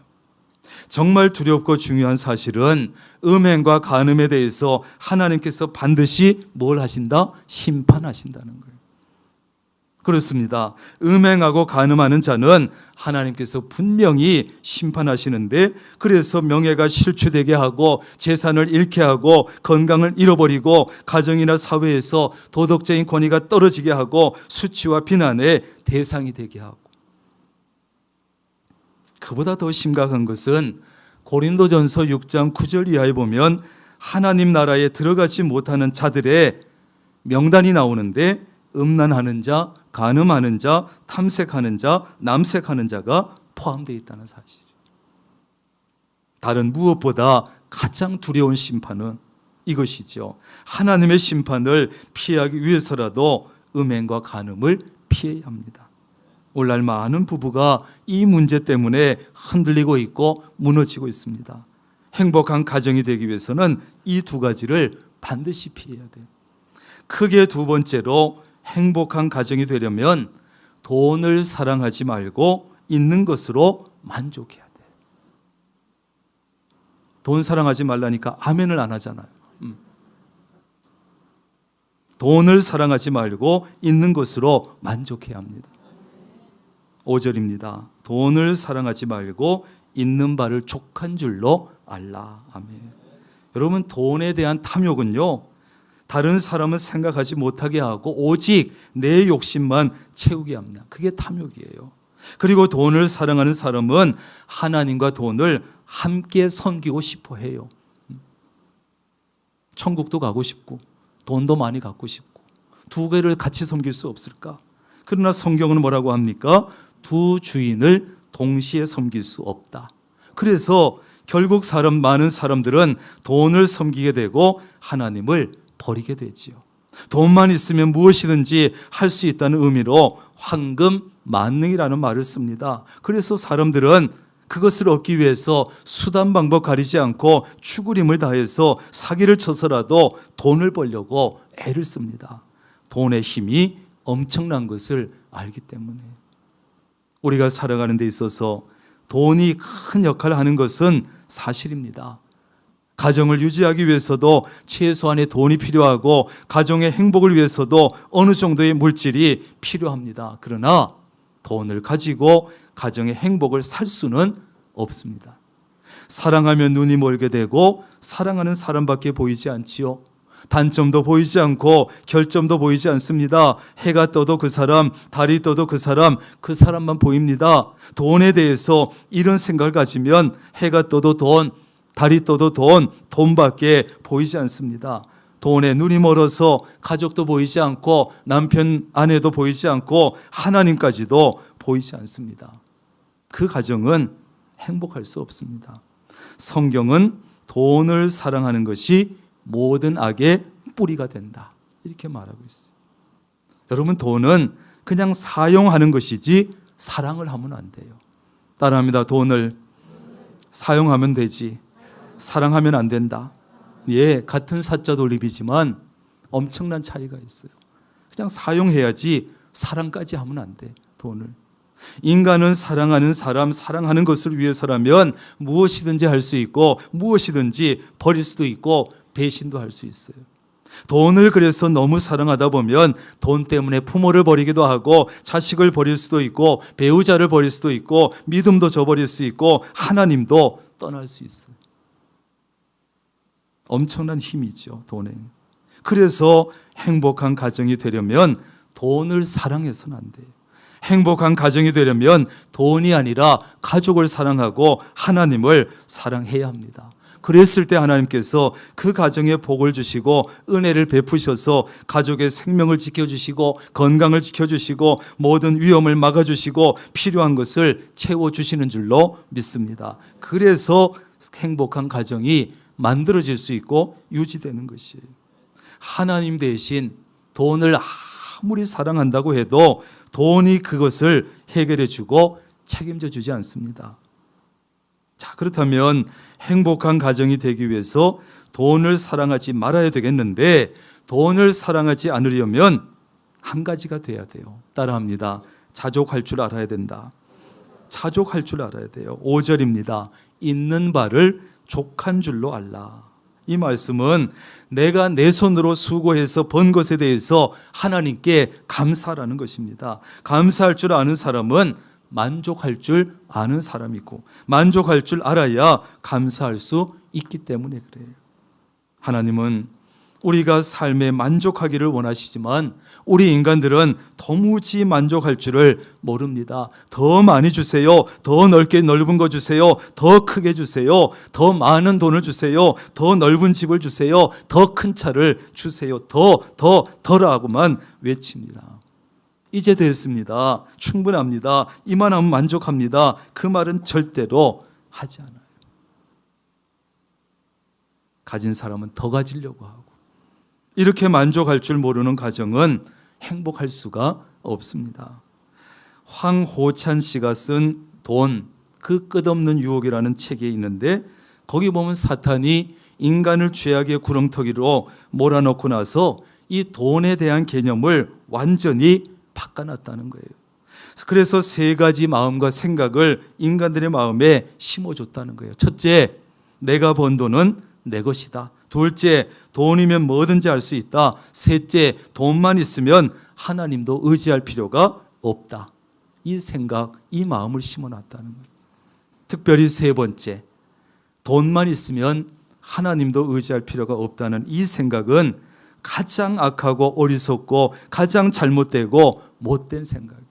정말 두렵고 중요한 사실은 음행과 간음에 대해서 하나님께서 반드시 뭘 하신다? 심판하신다는 거예요. 그렇습니다. 음행하고 간음하는 자는 하나님께서 분명히 심판하시는데, 그래서 명예가 실추되게 하고 재산을 잃게 하고 건강을 잃어버리고 가정이나 사회에서 도덕적인 권위가 떨어지게 하고 수치와 비난의 대상이 되게 하고, 그보다 더 심각한 것은 고린도전서 6장 9절 이하에 보면 하나님 나라에 들어가지 못하는 자들의 명단이 나오는데, 음란하는 자, 간음하는 자, 탐색하는 자, 남색하는 자가 포함되어 있다는 사실이에요. 다른 무엇보다 가장 두려운 심판은 이것이죠. 하나님의 심판을 피하기 위해서라도 음행과 간음을 피해야 합니다. 오늘날 많은 부부가 이 문제 때문에 흔들리고 있고 무너지고 있습니다. 행복한 가정이 되기 위해서는 이 두 가지를 반드시 피해야 돼요. 크게 두 번째로, 행복한 가정이 되려면 돈을 사랑하지 말고 있는 것으로 만족해야 돼요. 돈 사랑하지 말라니까 아멘을 안 하잖아요. 돈을 사랑하지 말고 있는 것으로 만족해야 합니다. 5절입니다. 돈을 사랑하지 말고 있는 바를 족한 줄로 알라. 아멘. 여러분, 돈에 대한 탐욕은요, 다른 사람은 생각하지 못하게 하고 오직 내 욕심만 채우게 합니다. 그게 탐욕이에요. 그리고 돈을 사랑하는 사람은 하나님과 돈을 함께 섬기고 싶어 해요. 천국도 가고 싶고 돈도 많이 갖고 싶고 두 개를 같이 섬길 수 없을까? 그러나 성경은 뭐라고 합니까? 두 주인을 동시에 섬길 수 없다. 그래서 결국 많은 사람들은 돈을 섬기게 되고 하나님을 버리게 되지요. 돈만 있으면 무엇이든지 할 수 있다는 의미로 황금 만능이라는 말을 씁니다. 그래서 사람들은 그것을 얻기 위해서 수단 방법 가리지 않고 추구림을 다해서 사기를 쳐서라도 돈을 벌려고 애를 씁니다. 돈의 힘이 엄청난 것을 알기 때문에. 우리가 살아가는 데 있어서 돈이 큰 역할을 하는 것은 사실입니다. 가정을 유지하기 위해서도 최소한의 돈이 필요하고 가정의 행복을 위해서도 어느 정도의 물질이 필요합니다. 그러나 돈을 가지고 가정의 행복을 살 수는 없습니다. 사랑하면 눈이 멀게 되고 사랑하는 사람밖에 보이지 않지요. 단점도 보이지 않고 결점도 보이지 않습니다. 해가 떠도 그 사람, 달이 떠도 그 사람만 보입니다. 돈에 대해서 이런 생각을 가지면 해가 떠도 돈, 달이 떠도 돈밖에 보이지 않습니다. 돈에 눈이 멀어서 가족도 보이지 않고 남편, 아내도 보이지 않고 하나님까지도 보이지 않습니다. 그 가정은 행복할 수 없습니다. 성경은 돈을 사랑하는 것이 모든 악의 뿌리가 된다, 이렇게 말하고 있어요. 여러분, 돈은 그냥 사용하는 것이지 사랑을 하면 안 돼요. 따라합니다. 돈을 사용하면 되지 사랑하면 안 된다. 예, 같은 사자 돌립이지만 엄청난 차이가 있어요. 그냥 사용해야지 사랑까지 하면 안 돼. 돈을. 인간은 사랑하는 사람, 사랑하는 것을 위해서라면 무엇이든지 할 수 있고 무엇이든지 버릴 수도 있고 배신도 할 수 있어요. 돈을 그래서 너무 사랑하다 보면 돈 때문에 부모를 버리기도 하고 자식을 버릴 수도 있고 배우자를 버릴 수도 있고 믿음도 저버릴 수 있고 하나님도 떠날 수 있어요. 엄청난 힘이죠, 돈에. 그래서 행복한 가정이 되려면 돈을 사랑해서는 안 돼요. 행복한 가정이 되려면 돈이 아니라 가족을 사랑하고 하나님을 사랑해야 합니다. 그랬을 때 하나님께서 그 가정에 복을 주시고 은혜를 베푸셔서 가족의 생명을 지켜주시고 건강을 지켜주시고 모든 위험을 막아주시고 필요한 것을 채워주시는 줄로 믿습니다. 그래서 행복한 가정이 만들어질 수 있고 유지되는 것이에요. 하나님 대신 돈을 아무리 사랑한다고 해도 돈이 그것을 해결해 주고 책임져 주지 않습니다. 자, 그렇다면 행복한 가정이 되기 위해서 돈을 사랑하지 말아야 되겠는데, 돈을 사랑하지 않으려면 한 가지가 돼야 돼요. 따라합니다. 자족할 줄 알아야 된다. 자족할 줄 알아야 돼요. 5절입니다. 있는 바를 족한 줄로 알라. 이 말씀은 내가 내 손으로 수고해서 번 것에 대해서 하나님께 감사라는 것입니다. 감사할 줄 아는 사람은 만족할 줄 아는 사람이고, 만족할 줄 알아야 감사할 수 있기 때문에 그래요. 하나님은 우리가 삶에 만족하기를 원하시지만 우리 인간들은 도무지 만족할 줄을 모릅니다. 더 많이 주세요. 더 넓은 거 주세요. 더 크게 주세요. 더 많은 돈을 주세요. 더 넓은 집을 주세요. 더 큰 차를 주세요. 더라고만 외칩니다. 이제 됐습니다. 충분합니다. 이만하면 만족합니다. 그 말은 절대로 하지 않아요. 가진 사람은 더 가지려고 하고, 이렇게 만족할 줄 모르는 가정은 행복할 수가 없습니다. 황호찬 씨가 쓴 돈, 그 끝없는 유혹이라는 책에 있는데, 거기 보면 사탄이 인간을 죄악의 구렁텅이로 몰아넣고 나서 이 돈에 대한 개념을 완전히 바꿔놨다는 거예요. 그래서 세 가지 마음과 생각을 인간들의 마음에 심어줬다는 거예요. 첫째, 내가 번 돈은 내 것이다. 둘째, 돈이면 뭐든지 할 수 있다. 셋째, 돈만 있으면 하나님도 의지할 필요가 없다. 이 생각, 이 마음을 심어놨다는 거예요. 특별히 세 번째, 돈만 있으면 하나님도 의지할 필요가 없다는 이 생각은 가장 악하고 어리석고 가장 잘못되고 못된 생각이에요.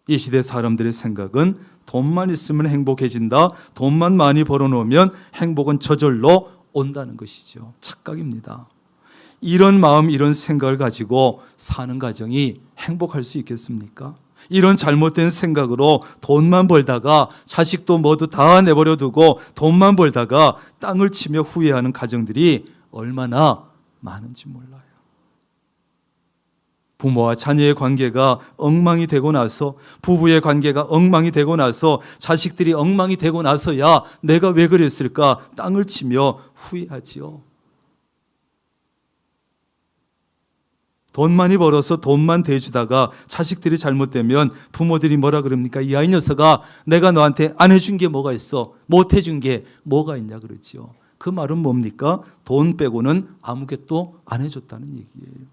이 시대 사람들의 생각은 돈만 있으면 행복해진다. 돈만 많이 벌어놓으면 행복은 저절로 온다는 것이죠. 착각입니다. 이런 마음, 이런 생각을 가지고 사는 가정이 행복할 수 있겠습니까? 이런 잘못된 생각으로 돈만 벌다가 자식도 모두 다 내버려 두고 돈만 벌다가 땅을 치며 후회하는 가정들이 얼마나 많은지 몰라요. 부모와 자녀의 관계가 엉망이 되고 나서, 부부의 관계가 엉망이 되고 나서, 자식들이 엉망이 되고 나서야 내가 왜 그랬을까 땅을 치며 후회하지요. 돈 많이 벌어서 돈만 대주다가 자식들이 잘못되면 부모들이 뭐라 그럽니까? 이 아이 녀석아, 내가 너한테 안 해준 게 뭐가 있어? 못 해준 게 뭐가 있냐 그러지요. 그 말은 뭡니까? 돈 빼고는 아무것도 안 해줬다는 얘기예요.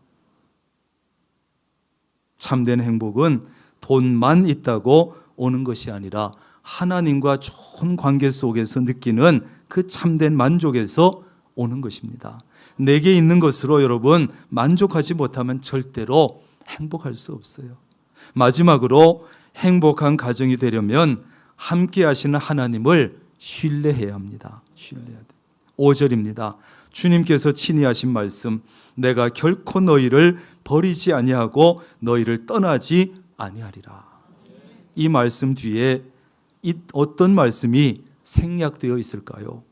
참된 행복은 돈만 있다고 오는 것이 아니라 하나님과 좋은 관계 속에서 느끼는 그 참된 만족에서 오는 것입니다. 내게 있는 것으로 여러분 만족하지 못하면 절대로 행복할 수 없어요. 마지막으로 행복한 가정이 되려면 함께 하시는 하나님을 신뢰해야 합니다. 신뢰해야 돼요. 5절입니다. 주님께서 친히 하신 말씀, 내가 결코 너희를 버리지 아니하고 너희를 떠나지 아니하리라. 이 말씀 뒤에 어떤 말씀이 생략되어 있을까요?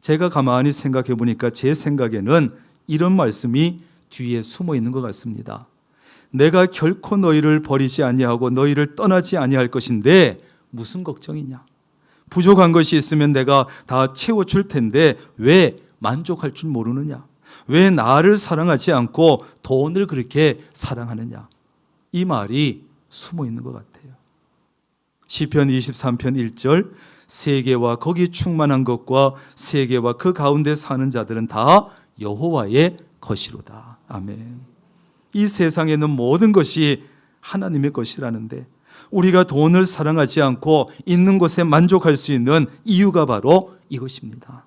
제가 가만히 생각해 보니까 제 생각에는 이런 말씀이 뒤에 숨어 있는 것 같습니다. 내가 결코 너희를 버리지 아니하고 너희를 떠나지 아니할 것인데 무슨 걱정이냐? 부족한 것이 있으면 내가 다 채워줄 텐데 왜 만족할 줄 모르느냐? 왜 나를 사랑하지 않고 돈을 그렇게 사랑하느냐? 이 말이 숨어 있는 것 같아요. 시편 23편 1절, 세계와 거기 충만한 것과 세계와 그 가운데 사는 자들은 다 여호와의 것이로다. 아멘. 이 세상에 있는 모든 것이 하나님의 것이라는데 우리가 돈을 사랑하지 않고 있는 것에 만족할 수 있는 이유가 바로 이것입니다.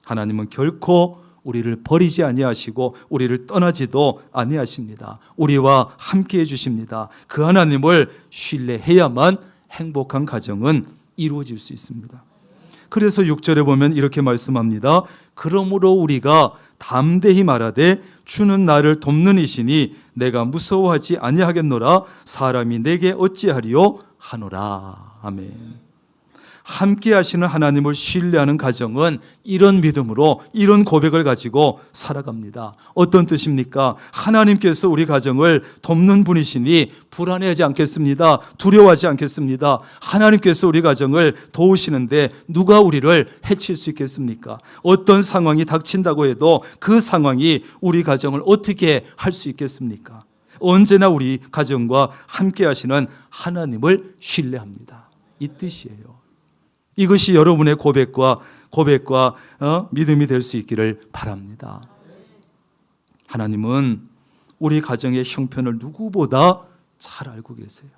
하나님은 결코 우리를 버리지 아니하시고 우리를 떠나지도 아니하십니다. 우리와 함께해 주십니다. 그 하나님을 신뢰해야만 행복한 가정은 이루어질 수 있습니다. 그래서 6절에 보면 이렇게 말씀합니다. 그러므로 우리가 담대히 말하되 주는 나를 돕는 이시니 내가 무서워하지 아니하겠노라. 사람이 내게 어찌하리요 하노라. 아멘. 함께 하시는 하나님을 신뢰하는 가정은 이런 믿음으로 이런 고백을 가지고 살아갑니다. 어떤 뜻입니까? 하나님께서 우리 가정을 돕는 분이시니 불안해하지 않겠습니다. 두려워하지 않겠습니다. 하나님께서 우리 가정을 도우시는데 누가 우리를 해칠 수 있겠습니까? 어떤 상황이 닥친다고 해도 그 상황이 우리 가정을 어떻게 할 수 있겠습니까? 언제나 우리 가정과 함께 하시는 하나님을 신뢰합니다. 이 뜻이에요. 이것이 여러분의 고백과 믿음이 될 수 있기를 바랍니다. 하나님은 우리 가정의 형편을 누구보다 잘 알고 계세요.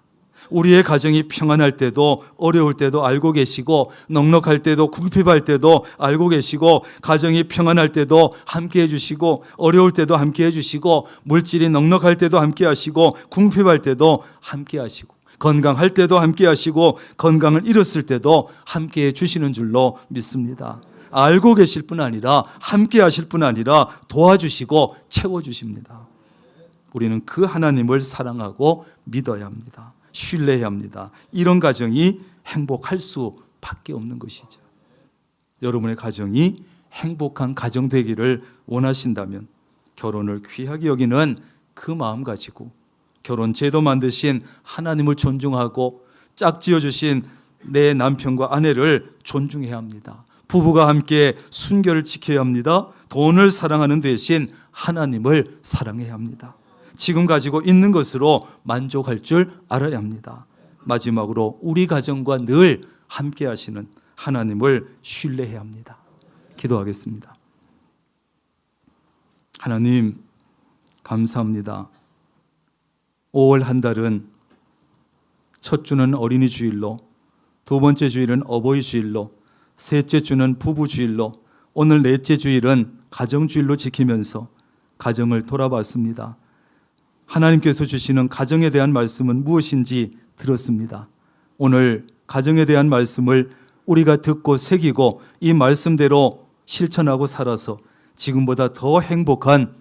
우리의 가정이 평안할 때도 어려울 때도 알고 계시고, 넉넉할 때도 궁핍할 때도 알고 계시고, 가정이 평안할 때도 함께 해주시고, 어려울 때도 함께 해주시고, 물질이 넉넉할 때도 함께 하시고, 궁핍할 때도 함께 하시고, 건강할 때도 함께 하시고, 건강을 잃었을 때도 함께 해주시는 줄로 믿습니다. 알고 계실 뿐 아니라, 함께 하실 뿐 아니라 도와주시고 채워주십니다. 우리는 그 하나님을 사랑하고 믿어야 합니다. 신뢰해야 합니다. 이런 가정이 행복할 수밖에 없는 것이죠. 여러분의 가정이 행복한 가정 되기를 원하신다면 결혼을 귀하게 여기는 그 마음 가지고, 결혼 제도 만드신 하나님을 존중하고 짝지어 주신 내 남편과 아내를 존중해야 합니다. 부부가 함께 순결을 지켜야 합니다. 돈을 사랑하는 대신 하나님을 사랑해야 합니다. 지금 가지고 있는 것으로 만족할 줄 알아야 합니다. 마지막으로 우리 가정과 늘 함께 하시는 하나님을 신뢰해야 합니다. 기도하겠습니다. 하나님, 감사합니다. 5월 한 달은 첫 주는 어린이 주일로, 두 번째 주일은 어버이 주일로, 셋째 주는 부부 주일로, 오늘 넷째 주일은 가정 주일로 지키면서 가정을 돌아봤습니다. 하나님께서 주시는 가정에 대한 말씀은 무엇인지 들었습니다. 오늘 가정에 대한 말씀을 우리가 듣고 새기고 이 말씀대로 실천하고 살아서 지금보다 더 행복한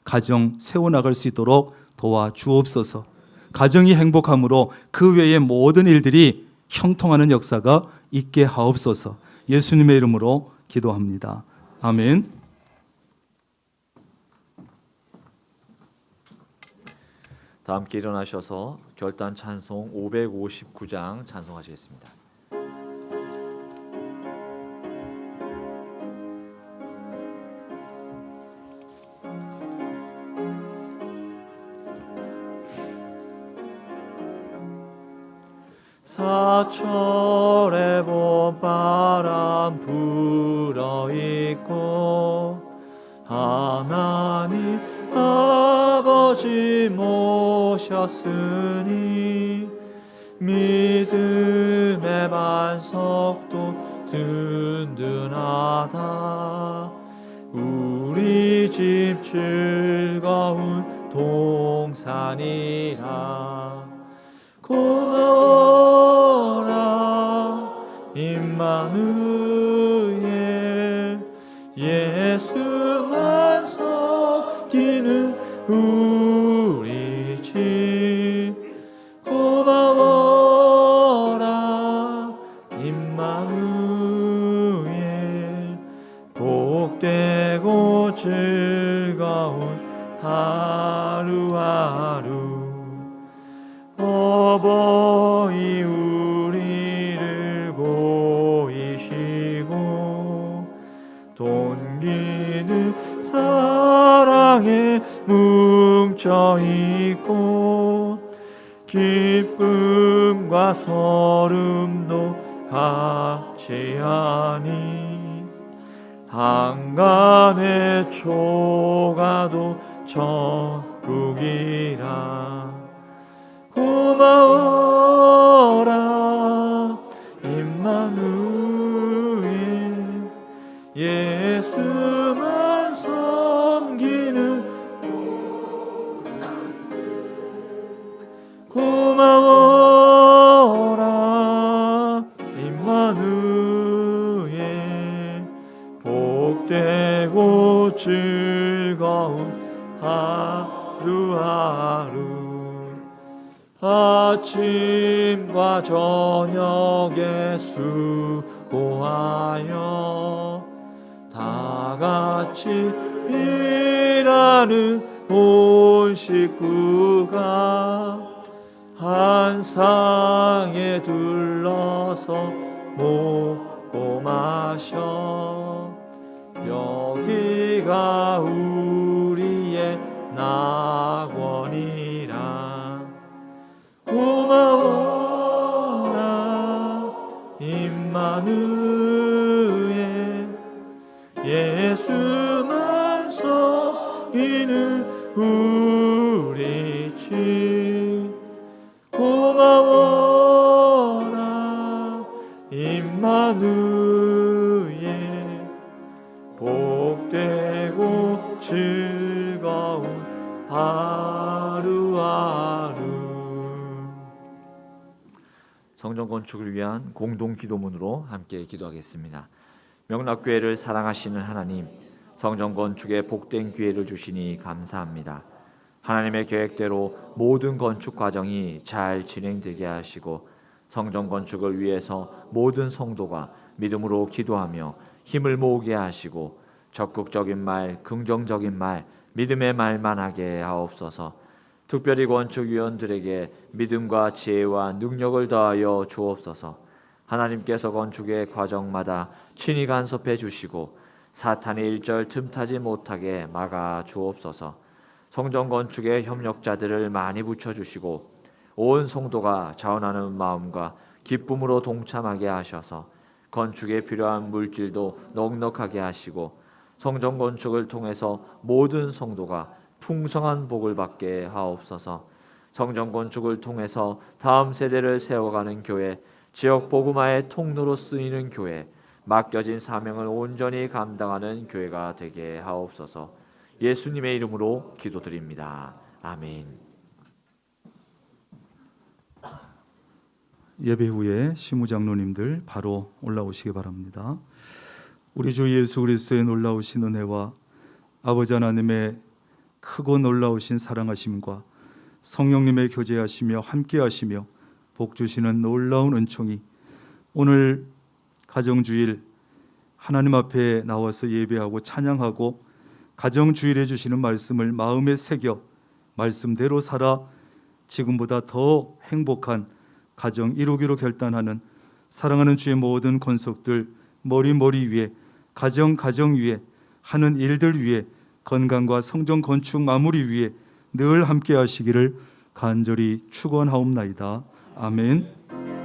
가정 세워나갈 수 있도록 도와주옵소서. 가정이 행복함으로 그 외의 모든 일들이 형통하는 역사가 있게 하옵소서. 예수님의 이름으로 기도합니다. 아멘. 다 함께 일어나셔서 결단 찬송 559장 찬송하시겠습니다. 사철의 봄바람 불어있고 하나님 아버지 모셨으니 믿음의 반석도 든든하다. 우리 집 즐거운 동산이라. 고마워라 임마누엘, 예수만 섬기는 우리 집. 고마워라 임마누엘, 복되고 즐거운 하루하루. 어버이 우리를 보이시고 동기는 사랑에 뭉쳐있고 기쁨과 서름도 같이하니 한간의 초가도 천국이라. 고마워라 임마누엘, 예수만 섬기는. 고마워라 임마누엘, 복되고 즐거운 하루하루. 아침과 저녁에 수고하여 다 같이 일하는 온 식구가 한 상에 둘러서 먹고 마셔. 여기가 우리의 낙원이라. 고마워라 임마누엘, 성전 건축을 위한 공동 기도문으로 함께 기도하겠습니다. 명락교회를 사랑하시는 하나님, 성전 건축에 복된 기회를 주시니 감사합니다. 하나님의 계획대로 모든 건축 과정이 잘 진행되게 하시고 성전 건축을 위해서 모든 성도가 믿음으로 기도하며 힘을 모으게 하시고 적극적인 말, 긍정적인 말, 믿음의 말만 하게 하옵소서. 특별히 건축위원들에게 믿음과 지혜와 능력을 더하여 주옵소서. 하나님께서 건축의 과정마다 친히 간섭해 주시고 사탄의 일절 틈타지 못하게 막아 주옵소서. 성전 건축의 협력자들을 많이 붙여주시고 온 성도가 자원하는 마음과 기쁨으로 동참하게 하셔서 건축에 필요한 물질도 넉넉하게 하시고 성전 건축을 통해서 모든 성도가 풍성한 복을 받게 하옵소서. 성전 건축을 통해서 다음 세대를 세워가는 교회, 지역 복음화의 통로로 쓰이는 교회, 맡겨진 사명을 온전히 감당하는 교회가 되게 하옵소서. 예수님의 이름으로 기도드립니다. 아멘. 예배 후에 시무장로님들 바로 올라오시기 바랍니다. 우리 주 예수 그리스도의 놀라우신 은혜와 아버지 하나님의 크고 놀라우신 사랑하심과 성령님의 교제하시며 함께하시며 복 주시는 놀라운 은총이 오늘 가정주일 하나님 앞에 나와서 예배하고 찬양하고 가정주일에 주시는 말씀을 마음에 새겨 말씀대로 살아 지금보다 더 행복한 가정 이루기로 결단하는 사랑하는 주의 모든 권속들 머리 위에 가정 위에 하는 일들 위에 건강과 성전 건축 마무리 위에 늘 함께 하시기를 간절히 축원하옵나이다. 아멘.